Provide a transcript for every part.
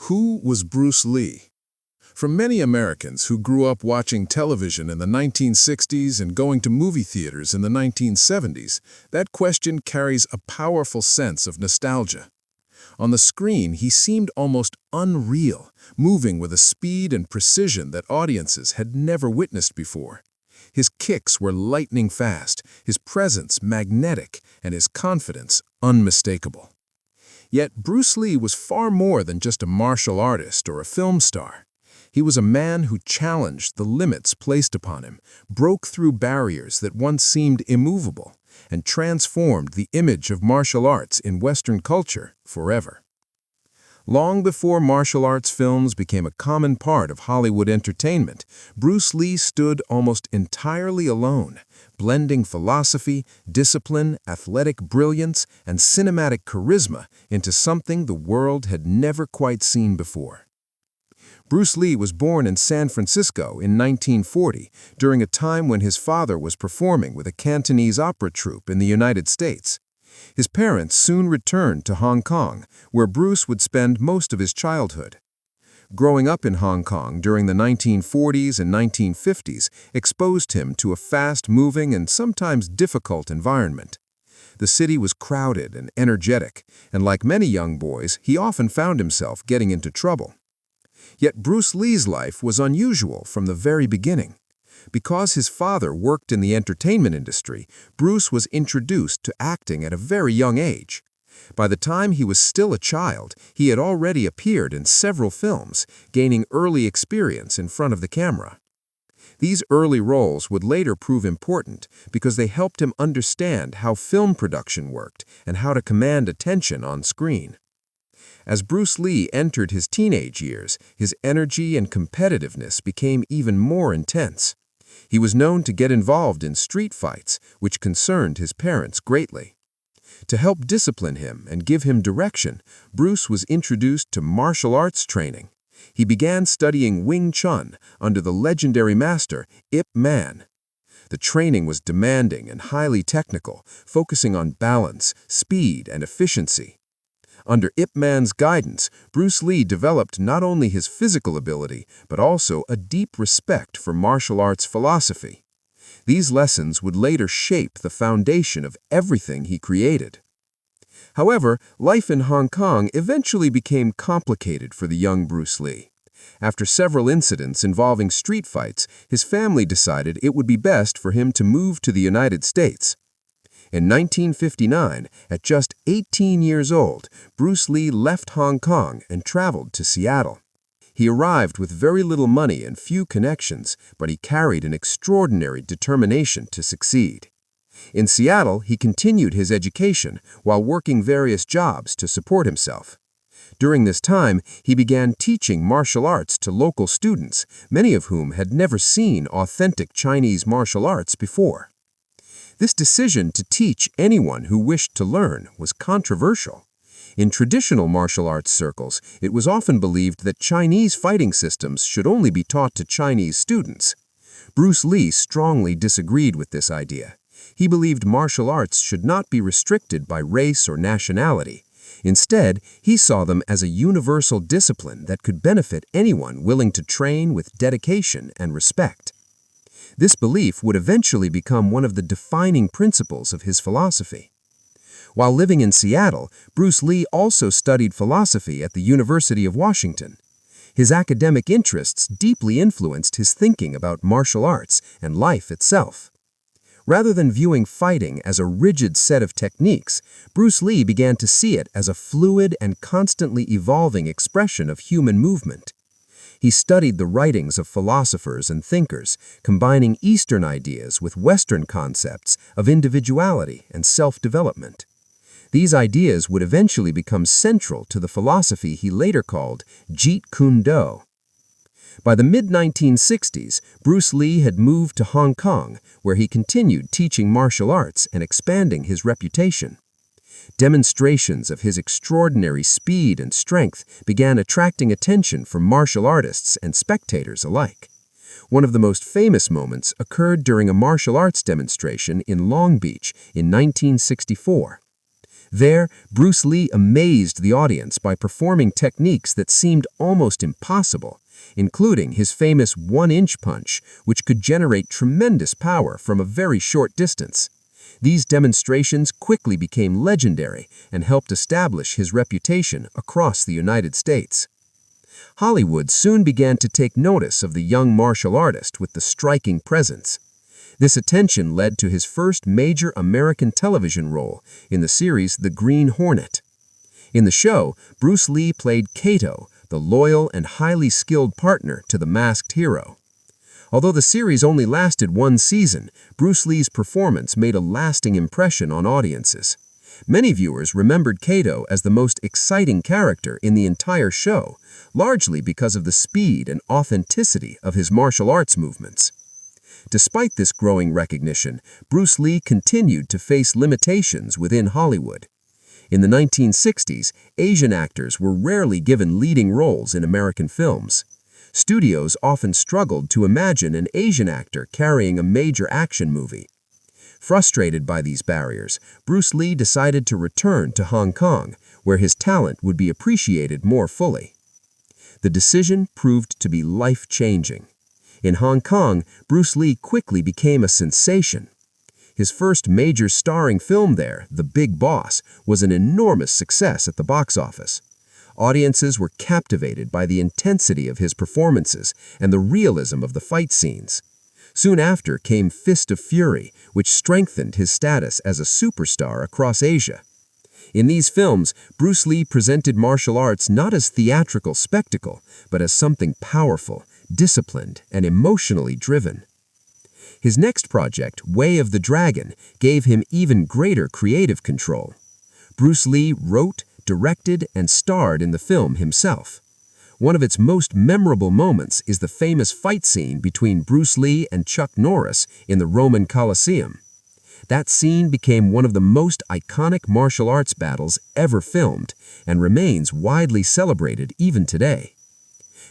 Who was Bruce Lee? For many Americans who grew up watching television in the 1960s and going to movie theaters in the 1970s, that question carries a powerful sense of nostalgia. On the screen, he seemed almost unreal, moving with a speed and precision that audiences had never witnessed before. His kicks were lightning fast, his presence magnetic, and his confidence unmistakable. Yet Bruce Lee was far more than just a martial artist or a film star. He was a man who challenged the limits placed upon him, broke through barriers that once seemed immovable, and transformed the image of martial arts in Western culture forever. Long before martial arts films became a common part of Hollywood entertainment, Bruce Lee stood almost entirely alone, blending philosophy, discipline, athletic brilliance, and cinematic charisma into something the world had never quite seen before. Bruce Lee was born in San Francisco in 1940, during a time when his father was performing with a Cantonese opera troupe in the United States. His parents soon returned to Hong Kong, where Bruce would spend most of his childhood. Growing up in Hong Kong during the 1940s and 1950s exposed him to a fast-moving and sometimes difficult environment. The city was crowded and energetic, and like many young boys, he often found himself getting into trouble. Yet Bruce Lee's life was unusual from the very beginning. Because his father worked in the entertainment industry, Bruce was introduced to acting at a very young age. By the time he was still a child, he had already appeared in several films, gaining early experience in front of the camera. These early roles would later prove important because they helped him understand how film production worked and how to command attention on screen. As Bruce Lee entered his teenage years, his energy and competitiveness became even more intense. He was known to get involved in street fights, which concerned his parents greatly. To help discipline him and give him direction, Bruce was introduced to martial arts training. He began studying Wing Chun under the legendary master Ip Man. The training was demanding and highly technical, focusing on balance, speed, and efficiency. Under Ip Man's guidance, Bruce Lee developed not only his physical ability, but also a deep respect for martial arts philosophy. These lessons would later shape the foundation of everything he created. However, life in Hong Kong eventually became complicated for the young Bruce Lee. After several incidents involving street fights, his family decided it would be best for him to move to the United States. In 1959, at just 18 years old, Bruce Lee left Hong Kong and traveled to Seattle. He arrived with very little money and few connections, but he carried an extraordinary determination to succeed. In Seattle, he continued his education while working various jobs to support himself. During this time, he began teaching martial arts to local students, many of whom had never seen authentic Chinese martial arts before. This decision to teach anyone who wished to learn was controversial. In traditional martial arts circles, it was often believed that Chinese fighting systems should only be taught to Chinese students. Bruce Lee strongly disagreed with this idea. He believed martial arts should not be restricted by race or nationality. Instead, he saw them as a universal discipline that could benefit anyone willing to train with dedication and respect. This belief would eventually become one of the defining principles of his philosophy. While living in Seattle, Bruce Lee also studied philosophy at the University of Washington. His academic interests deeply influenced his thinking about martial arts and life itself. Rather than viewing fighting as a rigid set of techniques, Bruce Lee began to see it as a fluid and constantly evolving expression of human movement. He studied the writings of philosophers and thinkers, combining Eastern ideas with Western concepts of individuality and self-development. These ideas would eventually become central to the philosophy he later called Jeet Kune Do. By the mid-1960s, Bruce Lee had moved to Hong Kong, where he continued teaching martial arts and expanding his reputation. Demonstrations of his extraordinary speed and strength began attracting attention from martial artists and spectators alike. One of the most famous moments occurred during a martial arts demonstration in Long Beach in 1964. There, Bruce Lee amazed the audience by performing techniques that seemed almost impossible, including his famous one-inch punch, which could generate tremendous power from a very short distance. These demonstrations quickly became legendary and helped establish his reputation across the United States. Hollywood soon began to take notice of the young martial artist with the striking presence. This attention led to his first major American television role in the series The Green Hornet. In the show, Bruce Lee played Kato, the loyal and highly skilled partner to the masked hero. Although the series only lasted one season, Bruce Lee's performance made a lasting impression on audiences. Many viewers remembered Kato as the most exciting character in the entire show, largely because of the speed and authenticity of his martial arts movements. Despite this growing recognition, Bruce Lee continued to face limitations within Hollywood. In the 1960s, Asian actors were rarely given leading roles in American films. Studios often struggled to imagine an Asian actor carrying a major action movie. Frustrated by these barriers, Bruce Lee decided to return to Hong Kong, where his talent would be appreciated more fully. The decision proved to be life-changing. In Hong Kong, Bruce Lee quickly became a sensation. His first major starring film there, The Big Boss, was an enormous success at the box office. Audiences were captivated by the intensity of his performances and the realism of the fight scenes. Soon after came Fist of Fury, which strengthened his status as a superstar across Asia. In these films, Bruce Lee presented martial arts not as theatrical spectacle, but as something powerful, disciplined, and emotionally driven. His next project, Way of the Dragon, gave him even greater creative control. Bruce Lee wrote, directed, and starred in the film himself. One of its most memorable moments is the famous fight scene between Bruce Lee and Chuck Norris in the Roman Colosseum. That scene became one of the most iconic martial arts battles ever filmed and remains widely celebrated even today.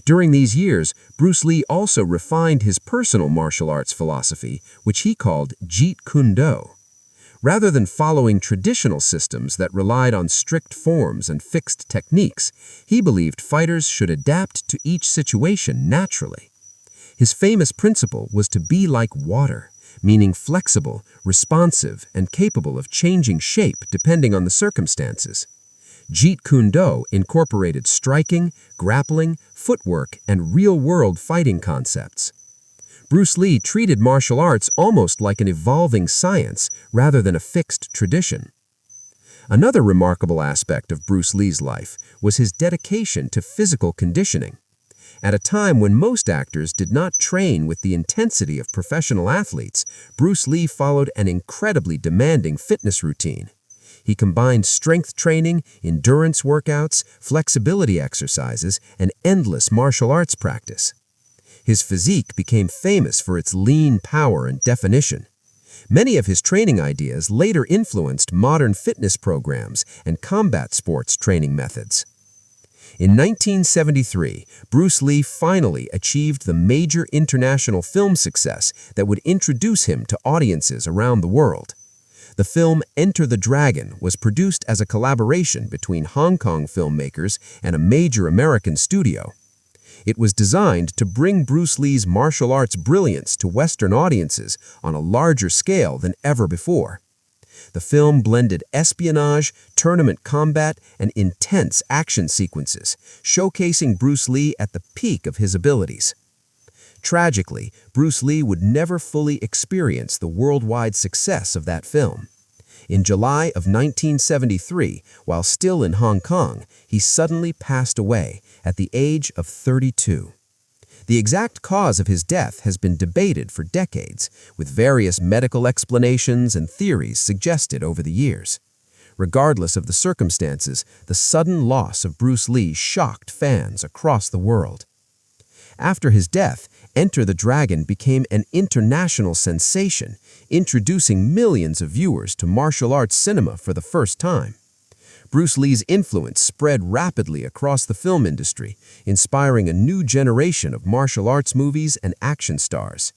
During these years, Bruce Lee also refined his personal martial arts philosophy, which he called Jeet Kune Do. Rather than following traditional systems that relied on strict forms and fixed techniques, he believed fighters should adapt to each situation naturally. His famous principle was to be like water, meaning flexible, responsive, and capable of changing shape depending on the circumstances. Jeet Kune Do incorporated striking, grappling, footwork, and real-world fighting concepts. Bruce Lee treated martial arts almost like an evolving science rather than a fixed tradition. Another remarkable aspect of Bruce Lee's life was his dedication to physical conditioning. At a time when most actors did not train with the intensity of professional athletes, Bruce Lee followed an incredibly demanding fitness routine. He combined strength training, endurance workouts, flexibility exercises, and endless martial arts practice. His physique became famous for its lean power and definition. Many of his training ideas later influenced modern fitness programs and combat sports training methods. In 1973, Bruce Lee finally achieved the major international film success that would introduce him to audiences around the world. The film Enter the Dragon was produced as a collaboration between Hong Kong filmmakers and a major American studio. It was designed to bring Bruce Lee's martial arts brilliance to Western audiences on a larger scale than ever before. The film blended espionage, tournament combat, and intense action sequences, showcasing Bruce Lee at the peak of his abilities. Tragically, Bruce Lee would never fully experience the worldwide success of that film. In July of 1973, while still in Hong Kong, he suddenly passed away at the age of 32. The exact cause of his death has been debated for decades, with various medical explanations and theories suggested over the years. Regardless of the circumstances, the sudden loss of Bruce Lee shocked fans across the world. After his death, Enter the Dragon became an international sensation, introducing millions of viewers to martial arts cinema for the first time. Bruce Lee's influence spread rapidly across the film industry, inspiring a new generation of martial arts movies and action stars.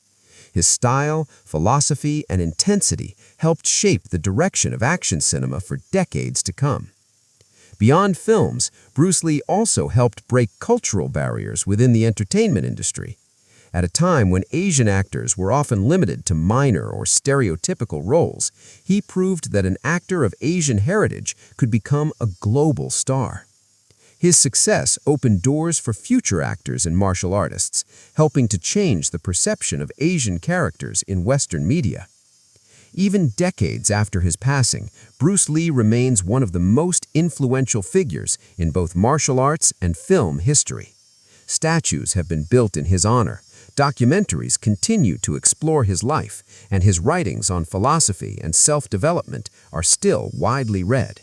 His style, philosophy, and intensity helped shape the direction of action cinema for decades to come. Beyond films, Bruce Lee also helped break cultural barriers within the entertainment industry. At a time when Asian actors were often limited to minor or stereotypical roles, he proved that an actor of Asian heritage could become a global star. His success opened doors for future actors and martial artists, helping to change the perception of Asian characters in Western media. Even decades after his passing, Bruce Lee remains one of the most influential figures in both martial arts and film history. Statues have been built in his honor, documentaries continue to explore his life, and his writings on philosophy and self-development are still widely read.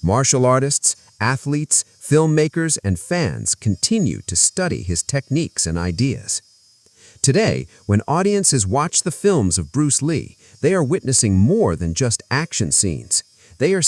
Martial artists, athletes, filmmakers, and fans continue to study his techniques and ideas. Today, when audiences watch the films of Bruce Lee, they are witnessing more than just action scenes. They are